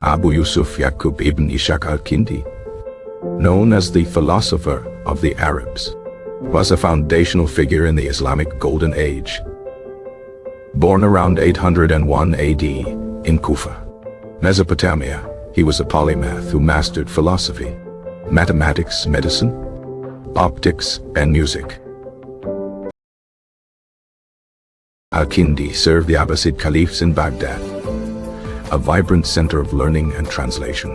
Abu Yusuf Yaqub ibn Ishaq al-Kindi, known as the philosopher of the Arabs, was a foundational figure in the Islamic Golden Age. Born around 801 AD in Kufa, Mesopotamia, he was a polymath who mastered philosophy, mathematics, medicine, optics, and music. Al-Kindi served the Abbasid caliphs in Baghdad, a vibrant center of learning and translation.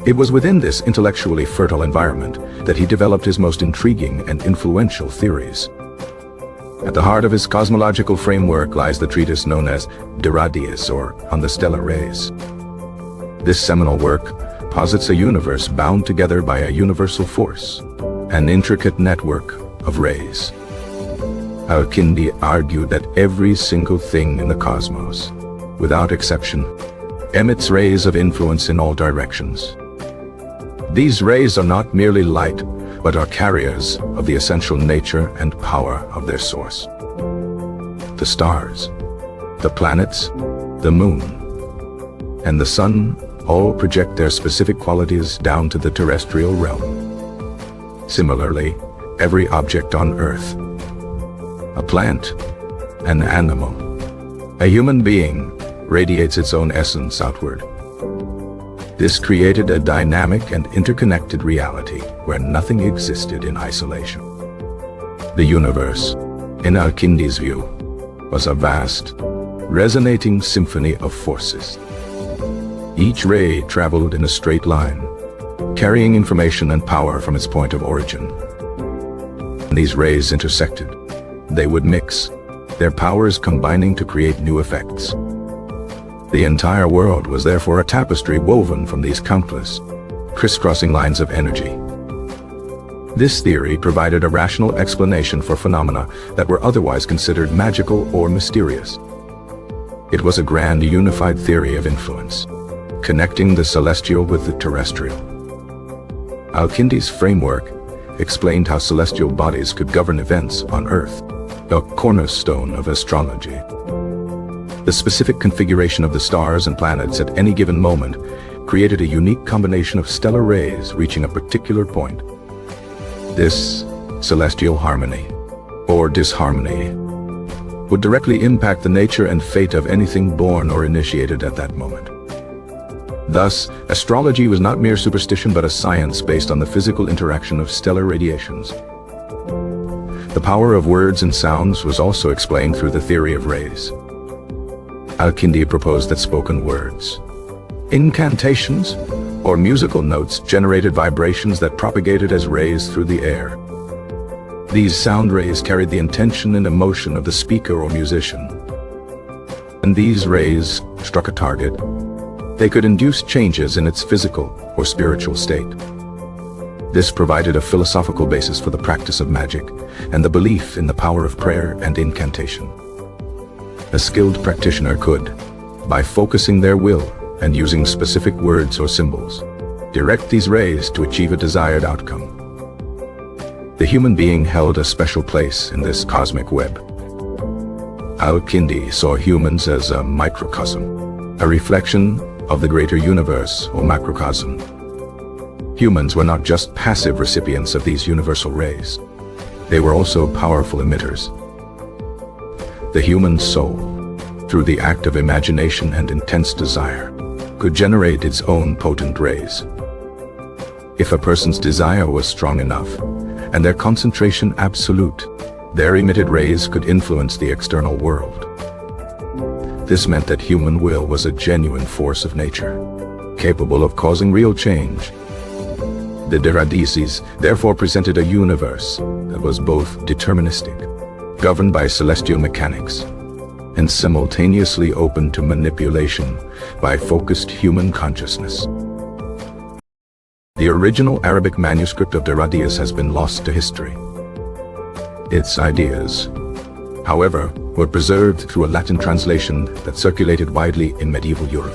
It was within this intellectually fertile environment that he developed his most intriguing and influential theories. At the heart of his cosmological framework lies the treatise known as Radiis, or On the Stellar Rays. This seminal work posits a universe bound together by a universal force, an intricate network of rays. Al-Kindi argued that every single thing in the cosmos, without exception, emits rays of influence in all directions. These rays are not merely light, but are carriers of the essential nature and power of their source. The stars, the planets, the moon, and the sun all project their specific qualities down to the terrestrial realm. Similarly, every object on Earth, a plant, an animal, a human being, radiates its own essence outward. This created a dynamic and interconnected reality where nothing existed in isolation. The universe, in Al-Kindi's view, was a vast, resonating symphony of forces. Each ray traveled in a straight line, carrying information and power from its point of origin. When these rays intersected, they would mix, their powers combining to create new effects. The entire world was therefore a tapestry woven from these countless, crisscrossing lines of energy. This theory provided a rational explanation for phenomena that were otherwise considered magical or mysterious. It was a grand unified theory of influence, connecting the celestial with the terrestrial. Al-Kindi's framework explained how celestial bodies could govern events on Earth, a cornerstone of astrology. The specific configuration of the stars and planets at any given moment created a unique combination of stellar rays reaching a particular point. This celestial harmony, or disharmony, would directly impact the nature and fate of anything born or initiated at that moment. Thus, astrology was not mere superstition but a science based on the physical interaction of stellar radiations. The power of words and sounds was also explained through the theory of rays. Al-Kindi proposed that spoken words, incantations, or musical notes generated vibrations that propagated as rays through the air. These sound rays carried the intention and emotion of the speaker or musician. When these rays struck a target, they could induce changes in its physical or spiritual state. This provided a philosophical basis for the practice of magic and the belief in the power of prayer and incantation. A skilled practitioner could, by focusing their will and using specific words or symbols, direct these rays to achieve a desired outcome. The human being held a special place in this cosmic web. Al-Kindi saw humans as a microcosm, a reflection of the greater universe or macrocosm. Humans were not just passive recipients of these universal rays. They were also powerful emitters. The human soul, through the act of imagination and intense desire, could generate its own potent rays. If a person's desire was strong enough, and their concentration absolute, their emitted rays could influence the external world. This meant that human will was a genuine force of nature, capable of causing real change. The Radiis therefore presented a universe that was both deterministic, governed by celestial mechanics, and simultaneously open to manipulation by focused human consciousness. The original Arabic manuscript of Radiis has been lost to history. Its ideas, however, were preserved through a Latin translation that circulated widely in medieval Europe.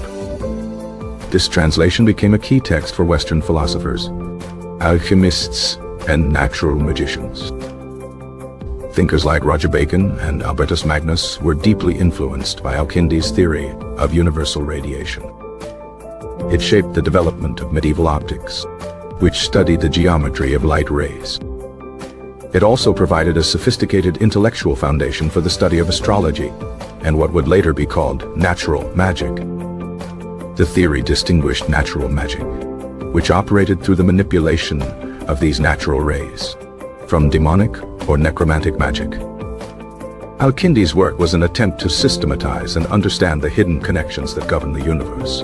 This translation became a key text for Western philosophers, alchemists, and natural magicians. Thinkers like Roger Bacon and Albertus Magnus were deeply influenced by Al-Kindi's theory of universal radiation. It shaped the development of medieval optics, which studied the geometry of light rays. It also provided a sophisticated intellectual foundation for the study of astrology and what would later be called natural magic. The theory distinguished natural magic, which operated through the manipulation of these natural rays, from demonic or necromantic magic. Al-Kindi's work was an attempt to systematize and understand the hidden connections that govern the universe.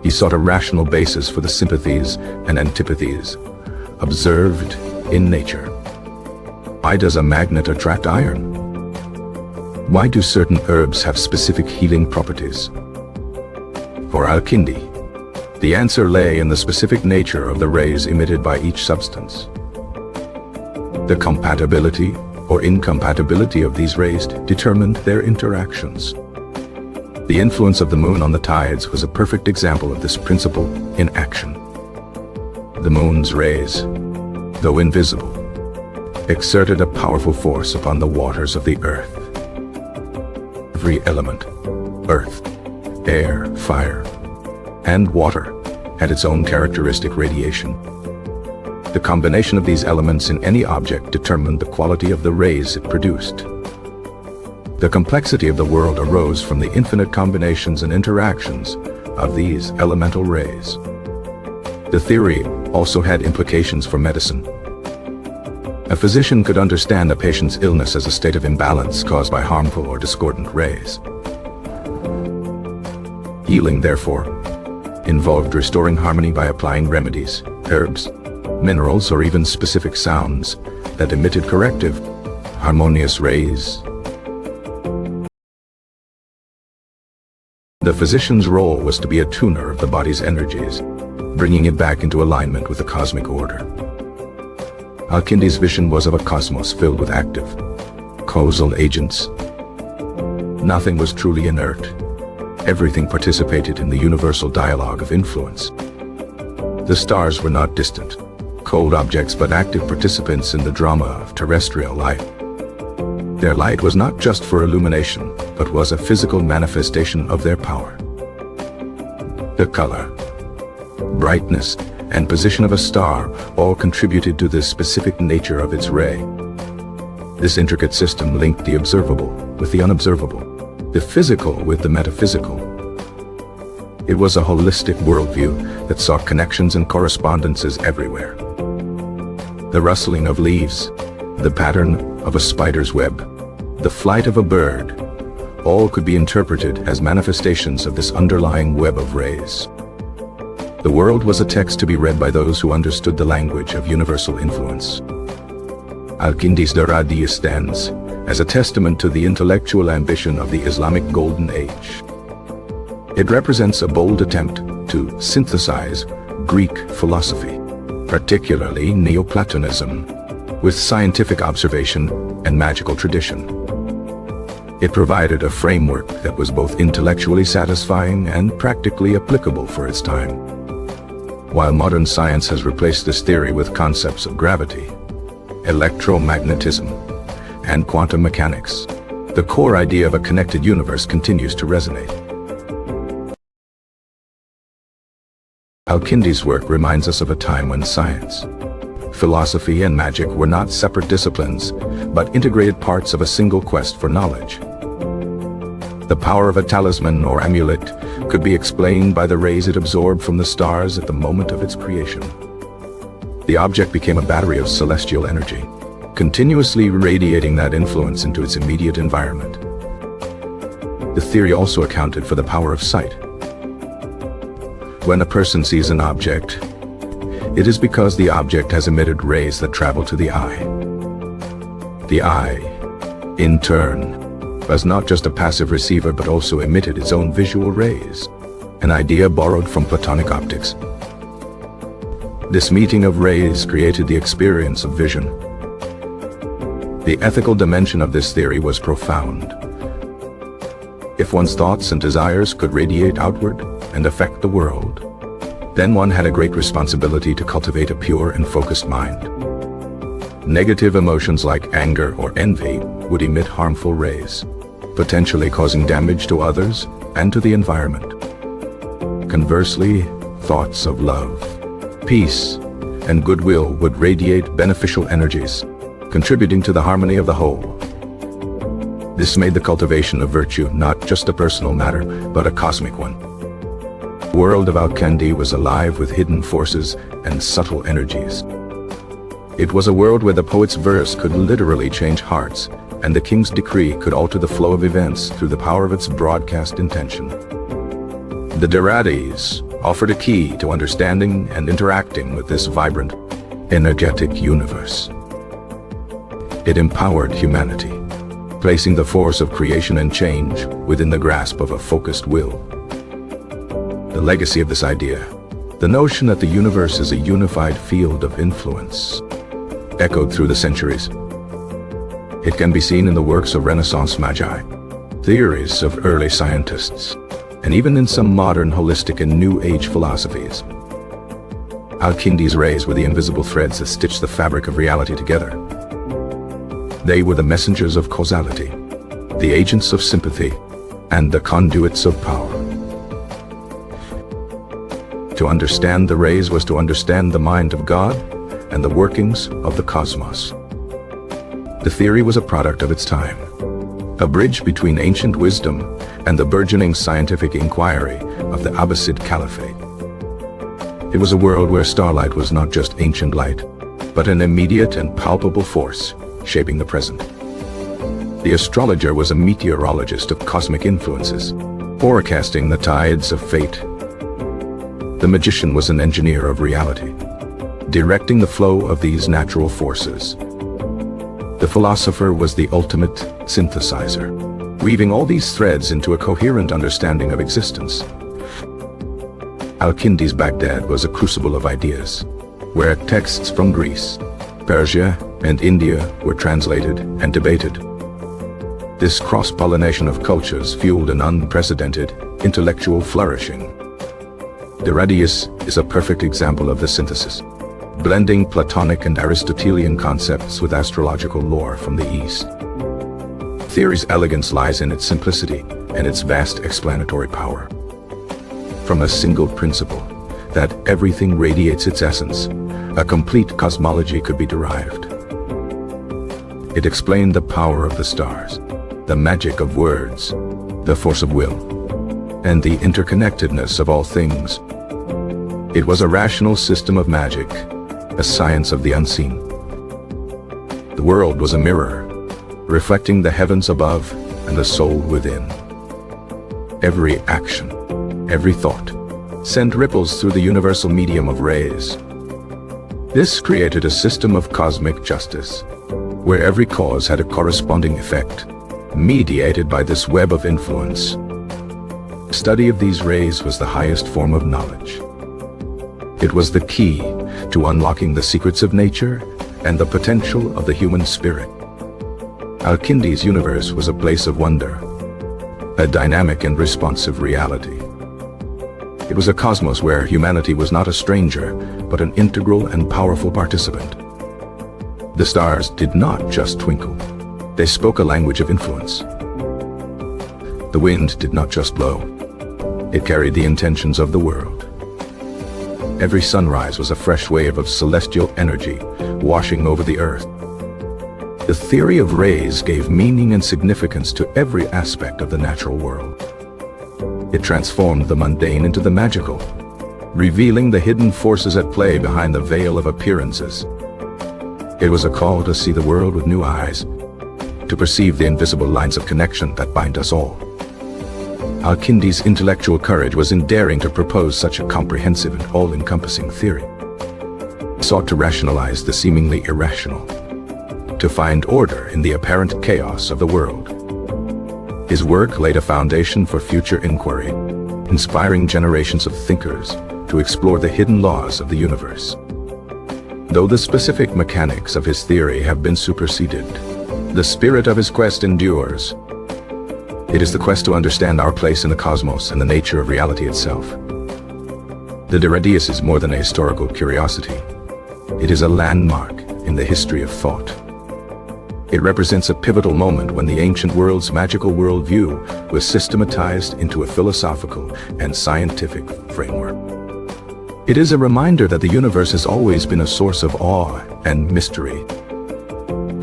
He sought a rational basis for the sympathies and antipathies observed in nature. Why does a magnet attract iron? Why do certain herbs have specific healing properties? For Al-Kindi, the answer lay in the specific nature of the rays emitted by each substance. The compatibility or incompatibility of these rays determined their interactions. The influence of the moon on the tides was a perfect example of this principle in action. The moon's rays, though invisible, exerted a powerful force upon the waters of the earth. Every element, earth, air, fire, and water, had its own characteristic radiation. The combination of these elements in any object determined the quality of the rays it produced. The complexity of the world arose from the infinite combinations and interactions of these elemental rays. The theory also had implications for medicine. A physician could understand a patient's illness as a state of imbalance caused by harmful or discordant rays. Healing, therefore, involved restoring harmony by applying remedies, herbs, minerals, or even specific sounds that emitted corrective, harmonious rays. The physician's role was to be a tuner of the body's energies, bringing it back into alignment with the cosmic order. Al-Kindi's vision was of a cosmos filled with active, causal agents. Nothing was truly inert. Everything participated in the universal dialogue of influence. The stars were not distant, cold objects, but active participants in the drama of terrestrial life. Their light was not just for illumination, but was a physical manifestation of their power. The color, brightness, and position of a star all contributed to the specific nature of its ray. This intricate system linked the observable with the unobservable, the physical with the metaphysical. It was a holistic worldview that saw connections and correspondences everywhere. The rustling of leaves, the pattern of a spider's web, the flight of a bird, all could be interpreted as manifestations of this underlying web of rays. The world was a text to be read by those who understood the language of universal influence. Al-Kindi's Radiis stands as a testament to the intellectual ambition of the Islamic Golden Age. It represents a bold attempt to synthesize Greek philosophy, particularly Neoplatonism, with scientific observation and magical tradition. It provided a framework that was both intellectually satisfying and practically applicable for its time. While modern science has replaced this theory with concepts of gravity, electromagnetism, and quantum mechanics, the core idea of a connected universe continues to resonate. Al-Kindi's work reminds us of a time when science, philosophy, and magic were not separate disciplines, but integrated parts of a single quest for knowledge. The power of a talisman or amulet could be explained by the rays it absorbed from the stars at the moment of its creation. The object became a battery of celestial energy, continuously radiating that influence into its immediate environment. The theory also accounted for the power of sight. When a person sees an object, it is because the object has emitted rays that travel to the eye. The eye, in turn, was not just a passive receiver but also emitted its own visual rays, an idea borrowed from Platonic optics. This meeting of rays created the experience of vision. The ethical dimension of this theory was profound. If one's thoughts and desires could radiate outward and affect the world, then one had a great responsibility to cultivate a pure and focused mind. Negative emotions like anger or envy would emit harmful rays, potentially causing damage to others and to the environment. Conversely, thoughts of love, peace, and goodwill would radiate beneficial energies, contributing to the harmony of the whole. This made the cultivation of virtue not just a personal matter, but a cosmic one. The world of Al-Kindi was alive with hidden forces and subtle energies. It was a world where the poet's verse could literally change hearts, and the king's decree could alter the flow of events through the power of its broadcast intention. The Radiis offered a key to understanding and interacting with this vibrant, energetic universe. It empowered humanity, placing the force of creation and change within the grasp of a focused will. The legacy of this idea, the notion that the universe is a unified field of influence, echoed through the centuries. It can be seen in the works of Renaissance magi, theories of early scientists, and even in some modern holistic and New Age philosophies. Al-Kindi's rays were the invisible threads that stitched the fabric of reality together. They were the messengers of causality, the agents of sympathy, and the conduits of power. To understand the rays was to understand the mind of God and the workings of the cosmos. The theory was a product of its time, a bridge between ancient wisdom and the burgeoning scientific inquiry of the Abbasid Caliphate. It was a world where starlight was not just ancient light, but an immediate and palpable force shaping the present. The astrologer was a meteorologist of cosmic influences, forecasting the tides of fate. The magician was an engineer of reality, directing the flow of these natural forces. The philosopher was the ultimate synthesizer, weaving all these threads into a coherent understanding of existence. Al-Kindi's Baghdad was a crucible of ideas, where texts from Greece, Persia, and India were translated and debated. This cross-pollination of cultures fueled an unprecedented intellectual flourishing. The Radiis is a perfect example of this synthesis, blending Platonic and Aristotelian concepts with astrological lore from the East. The theory's elegance lies in its simplicity and its vast explanatory power. From a single principle, that everything radiates its essence, a complete cosmology could be derived. It explained the power of the stars, the magic of words, the force of will, and the interconnectedness of all things. It was a rational system of magic, a science of the unseen. The world was a mirror, reflecting the heavens above and the soul within. Every action, every thought, sent ripples through the universal medium of rays. This created a system of cosmic justice, where every cause had a corresponding effect, mediated by this web of influence. Study of these rays was the highest form of knowledge. It was the key to unlocking the secrets of nature and the potential of the human spirit. Al-Kindi's universe was a place of wonder, a dynamic and responsive reality. It was a cosmos where humanity was not a stranger, but an integral and powerful participant. The stars did not just twinkle. They spoke a language of influence. The wind did not just blow. It carried the intentions of the world. Every sunrise was a fresh wave of celestial energy washing over the earth. The theory of rays gave meaning and significance to every aspect of the natural world. It transformed the mundane into the magical, revealing the hidden forces at play behind the veil of appearances. It was a call to see the world with new eyes, to perceive the invisible lines of connection that bind us all. Al-Kindi's intellectual courage was in daring to propose such a comprehensive and all-encompassing theory. He sought to rationalize the seemingly irrational, to find order in the apparent chaos of the world. His work laid a foundation for future inquiry, inspiring generations of thinkers to explore the hidden laws of the universe. Though the specific mechanics of his theory have been superseded, the spirit of his quest endures. It is the quest to understand our place in the cosmos and the nature of reality itself. The Radiis is more than a historical curiosity. It is a landmark in the history of thought. It represents a pivotal moment when the ancient world's magical worldview was systematized into a philosophical and scientific framework. It is a reminder that the universe has always been a source of awe and mystery,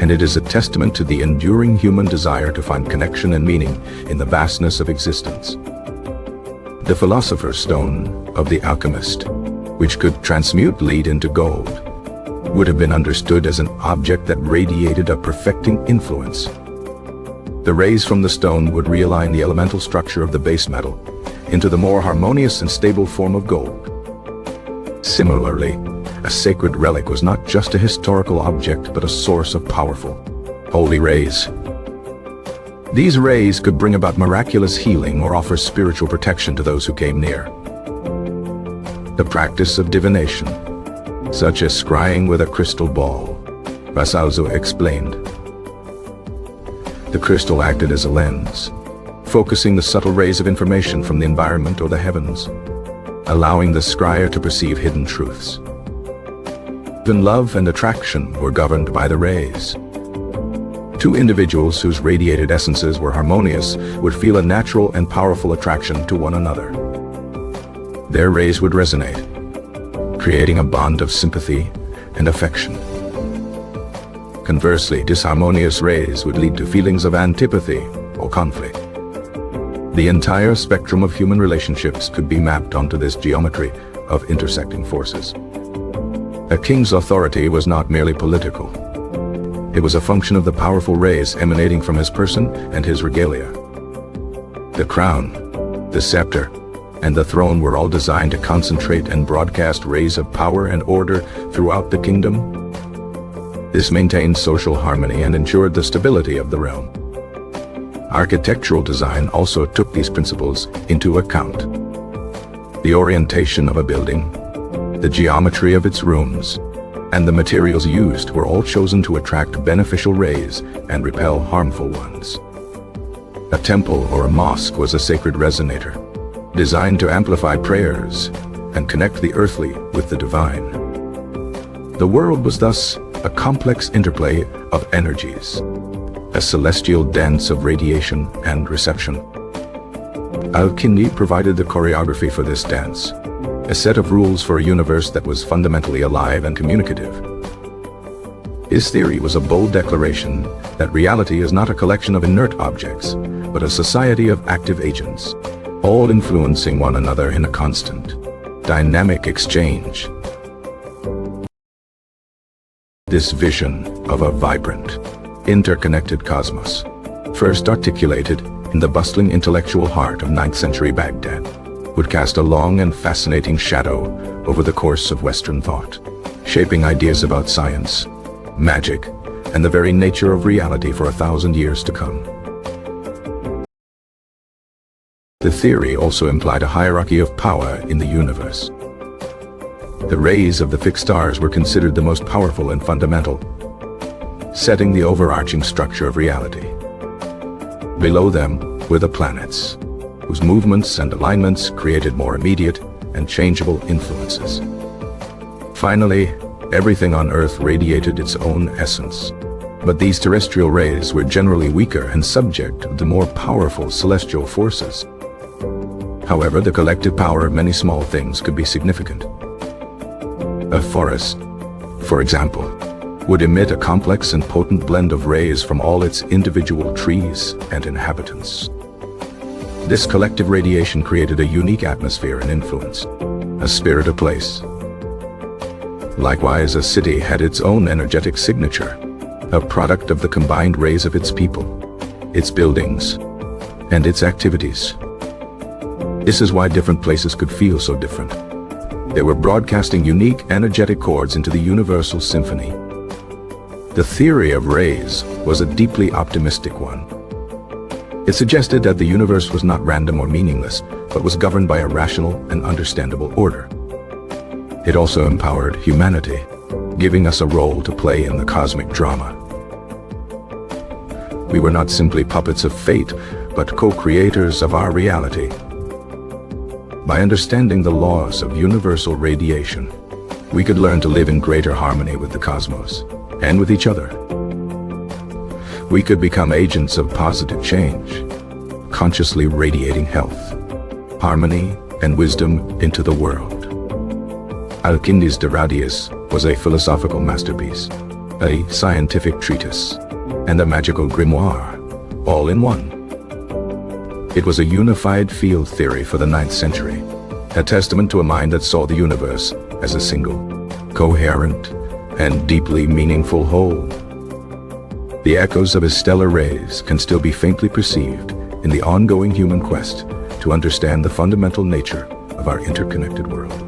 and it is a testament to the enduring human desire to find connection and meaning in the vastness of existence. The philosopher's stone of the alchemist, which could transmute lead into gold, would have been understood as an object that radiated a perfecting influence. The rays from the stone would realign the elemental structure of the base metal into the more harmonious and stable form of gold. Similarly, a sacred relic was not just a historical object but a source of powerful, holy rays. These rays could bring about miraculous healing or offer spiritual protection to those who came near. The practice of divination, such as scrying with a crystal ball, Radiis explained. The crystal acted as a lens, focusing the subtle rays of information from the environment or the heavens, allowing the scryer to perceive hidden truths. Even love and attraction were governed by the rays. Two individuals whose radiated essences were harmonious would feel a natural and powerful attraction to one another. Their rays would resonate, creating a bond of sympathy and affection. Conversely, disharmonious rays would lead to feelings of antipathy or conflict. The entire spectrum of human relationships could be mapped onto this geometry of intersecting forces. A king's authority was not merely political. It was a function of the powerful rays emanating from his person and his regalia. The crown, the scepter, and the throne were all designed to concentrate and broadcast rays of power and order throughout the kingdom. This maintained social harmony and ensured the stability of the realm. Architectural design also took these principles into account. The orientation of a building, the geometry of its rooms, and the materials used were all chosen to attract beneficial rays and repel harmful ones. A temple or a mosque was a sacred resonator, designed to amplify prayers and connect the earthly with the divine. The world was thus a complex interplay of energies, a celestial dance of radiation and reception. Al-Kindi provided the choreography for this dance, a set of rules for a universe that was fundamentally alive and communicative. His theory was a bold declaration that reality is not a collection of inert objects, but a society of active agents, all influencing one another in a constant, dynamic exchange. This vision of a vibrant, interconnected cosmos, first articulated in the bustling intellectual heart of 9th century Baghdad, would cast a long and fascinating shadow over the course of Western thought, shaping ideas about science, magic, and the very nature of reality for 1,000 years to come. The theory also implied a hierarchy of power in the universe. The rays of the fixed stars were considered the most powerful and fundamental, setting the overarching structure of reality. Below them were the planets, whose movements and alignments created more immediate and changeable influences. Finally, everything on Earth radiated its own essence. But these terrestrial rays were generally weaker and subject to the more powerful celestial forces. However, the collective power of many small things could be significant. A forest, for example, would emit a complex and potent blend of rays from all its individual trees and inhabitants. This collective radiation created a unique atmosphere and influence, a spirit of place. Likewise, a city had its own energetic signature, a product of the combined rays of its people, its buildings, and its activities. This is why different places could feel so different. They were broadcasting unique energetic chords into the universal symphony. The theory of rays was a deeply optimistic one. It suggested that the universe was not random or meaningless, but was governed by a rational and understandable order. It also empowered humanity, giving us a role to play in the cosmic drama. We were not simply puppets of fate, but co-creators of our reality. By understanding the laws of universal radiation, we could learn to live in greater harmony with the cosmos, and with each other. We could become agents of positive change, consciously radiating health, harmony, and wisdom into the world. Al-Kindi's Radiis was a philosophical masterpiece, a scientific treatise, and a magical grimoire, all in one. It was a unified field theory for the 9th century, a testament to a mind that saw the universe as a single, coherent, and deeply meaningful whole. The echoes of his stellar rays can still be faintly perceived in the ongoing human quest to understand the fundamental nature of our interconnected world.